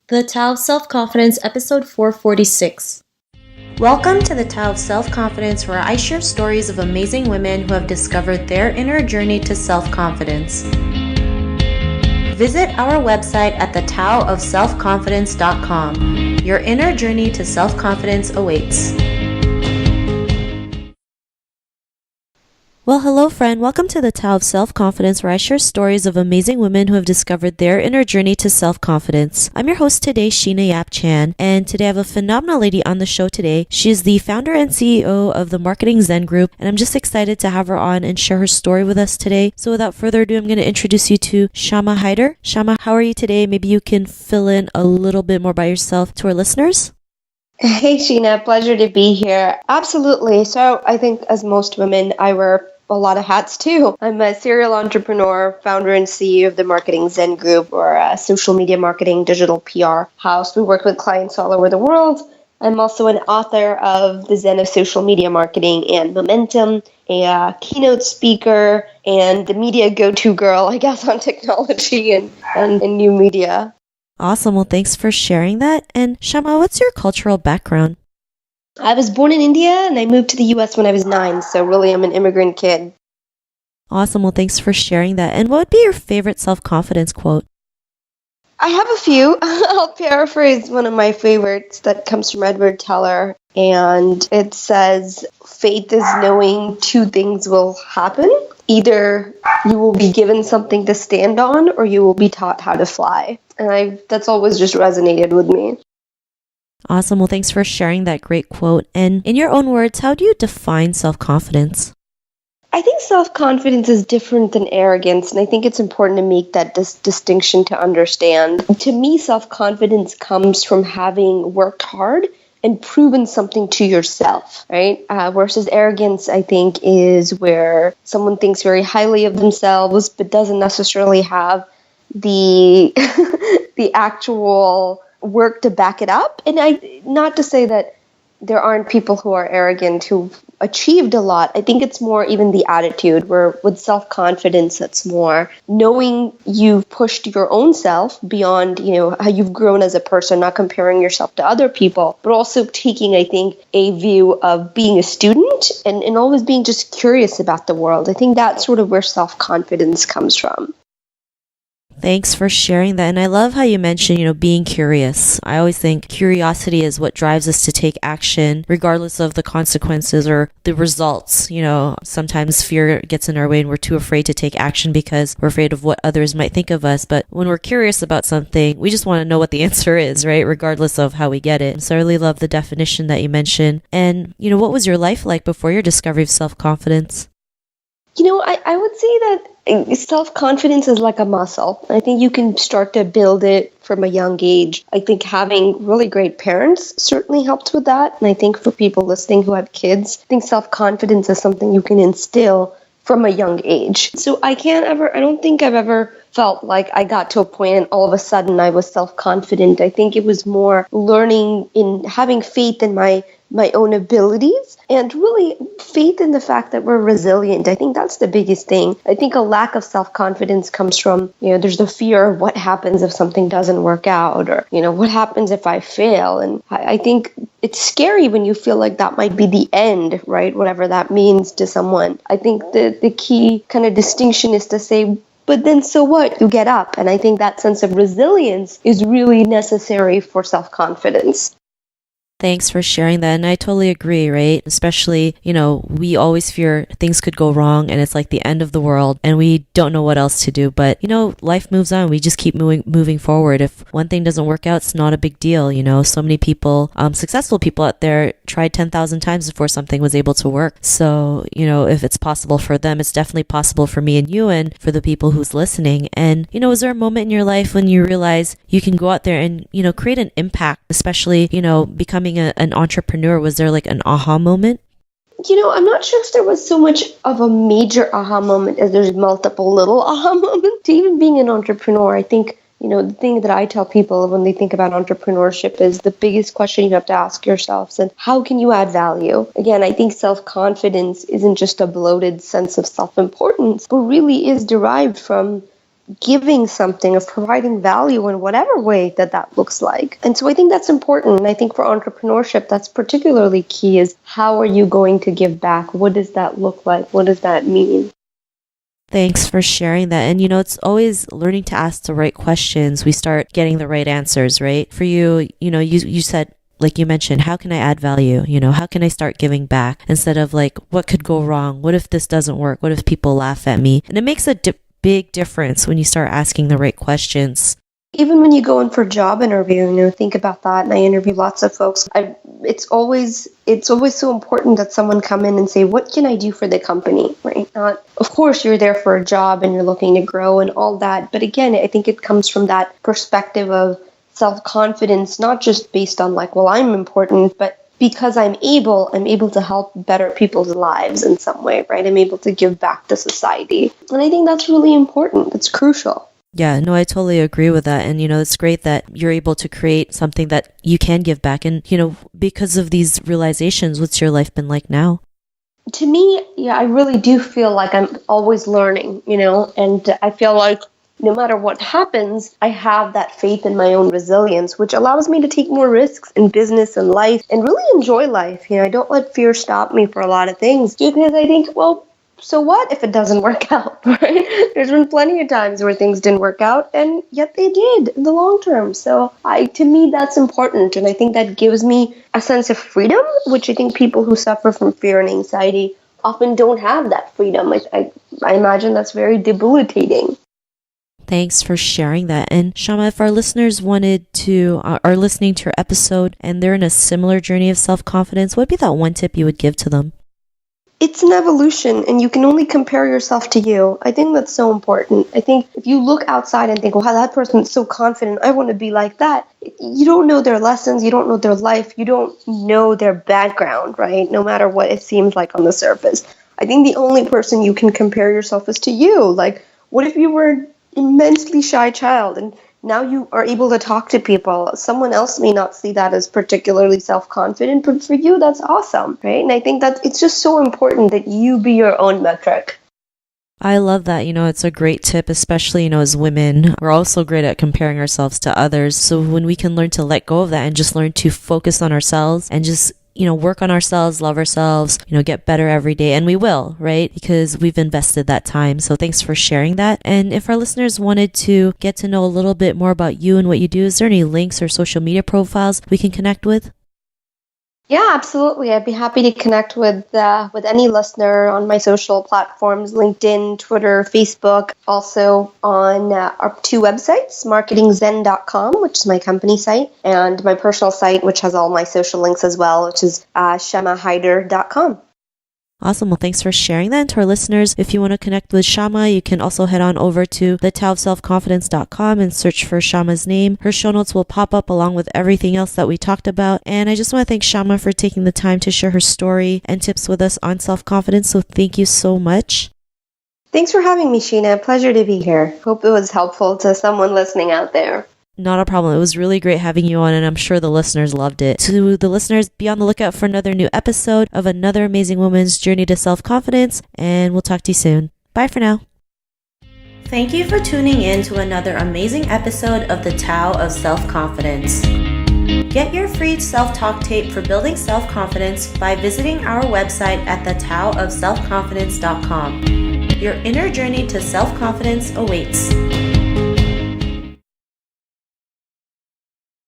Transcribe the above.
The Tao of Self-Confidence, episode 446. Welcome to the Tao of Self-Confidence, where I share stories of amazing women who have discovered their inner journey to self-confidence. Visit our website at thetaoofselfconfidence.com. Your inner journey to self-confidence awaits. Well, hello friend. Welcome to the Tao of Self-Confidence, where I share stories of amazing women who have discovered their inner journey to self-confidence. I'm your host today, Sheena Yap Chan, and today I have a phenomenal lady on the show today. She is the founder and CEO of the Marketing Zen Group, and I'm just excited to have her on and share her story with us today. So without further ado, I'm going to introduce you to Shama Hyder. Shama, how are you today? Maybe you can fill in a little bit more by yourself to our listeners. Hey, Sheena, pleasure to be here. Absolutely. So I think as most women, I wear a lot of hats too. I'm a serial entrepreneur, founder and CEO of the Marketing Zen Group, or a social media marketing digital PR house. We work with clients all over the world. I'm also an author of The Zen of Social Media Marketing and Momentum, a keynote speaker, and the media go-to girl, I guess, on technology and new media. Awesome. Well, thanks for sharing that. And Shama, what's your cultural background? I was born in India and I moved to the US when I was 9, so really I'm an immigrant kid. Awesome. Well, thanks for sharing that. And what would be your favorite self-confidence quote? I have a few. I'll paraphrase one of my favorites that comes from Edward Teller, and it says, "Faith is knowing two things will happen. Either you will be given something to stand on or you will be taught how to fly." And that's always just resonated with me. Awesome. Well, thanks for sharing that great quote. And in your own words, how do you define self-confidence? I think self-confidence is different than arrogance, and I think it's important to make that distinction to understand. To me, self-confidence comes from having worked hard and proven something to yourself, right? Versus arrogance, I think, is where someone thinks very highly of themselves but doesn't necessarily have the the actual work to back it up. And not to say that there aren't people who are arrogant who've achieved a lot. I think it's more even the attitude, where with self-confidence, it's more knowing you've pushed your own self beyond, how you've grown as a person, not comparing yourself to other people, but also taking, I think, a view of being a student and always being just curious about the world. I think that's sort of where self-confidence comes from. Thanks for sharing that. And I love how you mentioned, being curious. I always think curiosity is what drives us to take action, regardless of the consequences or the results. Sometimes fear gets in our way and we're too afraid to take action because we're afraid of what others might think of us. But when we're curious about something, we just want to know what the answer is, right? Regardless of how we get it. So I really love the definition that you mentioned. And, what was your life like before your discovery of self-confidence? I would say that self-confidence is like a muscle. I think you can start to build it from a young age. I think having really great parents certainly helped with that. And I think for people listening who have kids, I think self-confidence is something you can instill from a young age. So I don't think I've ever felt like I got to a point and all of a sudden I was self-confident. I think it was more learning in having faith in my own abilities and really faith in the fact that we're resilient. I think that's the biggest thing. I think a lack of self-confidence comes from, there's the fear of what happens if something doesn't work out, or, what happens if I fail. And I think it's scary when you feel like that might be the end, right? Whatever that means to someone. I think the key kind of distinction is to say, but then so what? You get up. And I think that sense of resilience is really necessary for self-confidence. Thanks for sharing that. And I totally agree, right? Especially, we always fear things could go wrong and it's like the end of the world and we don't know what else to do. But, life moves on. We just keep moving forward. If one thing doesn't work out, it's not a big deal. So many people, successful people out there tried 10,000 times before something was able to work. So, if it's possible for them, it's definitely possible for me and you and for the people who's listening. And, was there a moment in your life when you realize you can go out there and, create an impact, especially, becoming an entrepreneur? Was there like an aha moment? I'm not sure if there was so much of a major aha moment as there's multiple little aha moments. To even being an entrepreneur, I think, the thing that I tell people when they think about entrepreneurship is the biggest question you have to ask yourselves and how can you add value? Again, I think self-confidence isn't just a bloated sense of self-importance, but really is derived from giving something, of providing value in whatever way that looks like. And so I think that's important. And I think for entrepreneurship, that's particularly key, is how are you going to give back? What does that look like? What does that mean? Thanks for sharing that. And it's always learning to ask the right questions. We start getting the right answers, right? For you, you said, like you mentioned, how can I add value? How can I start giving back instead of like, what could go wrong? What if this doesn't work? What if people laugh at me? And it makes a big difference when you start asking the right questions. Even when you go in for a job interview, think about that. And I interview lots of folks. It's always so important that someone come in and say, what can I do for the company, right? Not, of course, you're there for a job and you're looking to grow and all that. But again, I think it comes from that perspective of self-confidence, not just based on like, well, I'm important, but because I'm able to help better people's lives in some way, right? I'm able to give back to society. And I think that's really important. It's crucial. Yeah, no, I totally agree with that. And, it's great that you're able to create something that you can give back. And, because of these realizations, what's your life been like now? To me, I really do feel like I'm always learning, and I feel like no matter what happens, I have that faith in my own resilience, which allows me to take more risks in business and life and really enjoy life. I don't let fear stop me for a lot of things because I think, well, so what if it doesn't work out, right? There's been plenty of times where things didn't work out, and yet they did in the long term. So to me, that's important. And I think that gives me a sense of freedom, which I think people who suffer from fear and anxiety often don't have that freedom. I imagine that's very debilitating. Thanks for sharing that. And Shama, if our listeners are listening to your episode and they're in a similar journey of self-confidence, what would be that one tip you would give to them? It's an evolution, and you can only compare yourself to you. I think that's so important. I think if you look outside and think, wow, that person's so confident, I want to be like that. You don't know their lessons, you don't know their life, you don't know their background, right? No matter what it seems like on the surface. I think the only person you can compare yourself is to you. Like, what if you were an immensely shy child and now you are able to talk to people? Someone else may not see that as particularly self-confident, but for you, that's awesome, right? And I think that it's just so important that you be your own metric. I love that. It's a great tip, especially, as women. We're also great at comparing ourselves to others. So when we can learn to let go of that and just learn to focus on ourselves and just work on ourselves, love ourselves, get better every day. And we will, right? Because we've invested that time. So thanks for sharing that. And if our listeners wanted to get to know a little bit more about you and what you do, is there any links or social media profiles we can connect with? Yeah, absolutely. I'd be happy to connect with any listener on my social platforms, LinkedIn, Twitter, Facebook, also on our two websites, marketingzen.com, which is my company site, and my personal site, which has all my social links as well, which is shamahyder.com. Awesome. Well, thanks for sharing that. And to our listeners, if you want to connect with Shama, you can also head on over to thetaoofselfconfidence.com and search for Shama's name. Her show notes will pop up along with everything else that we talked about. And I just want to thank Shama for taking the time to share her story and tips with us on self-confidence. So thank you so much. Thanks for having me, Sheena. Pleasure to be here. Hope it was helpful to someone listening out there. Not a problem. It was really great having you on, and I'm sure the listeners loved it. To the listeners, be on the lookout for another new episode of another amazing woman's journey to self-confidence, and we'll talk to you soon. Bye for now. Thank you for tuning in to another amazing episode of the Tao of Self-Confidence. Get your free self-talk tape for building self-confidence by visiting our website at thetaoofselfconfidence.com. Your inner journey to self-confidence awaits.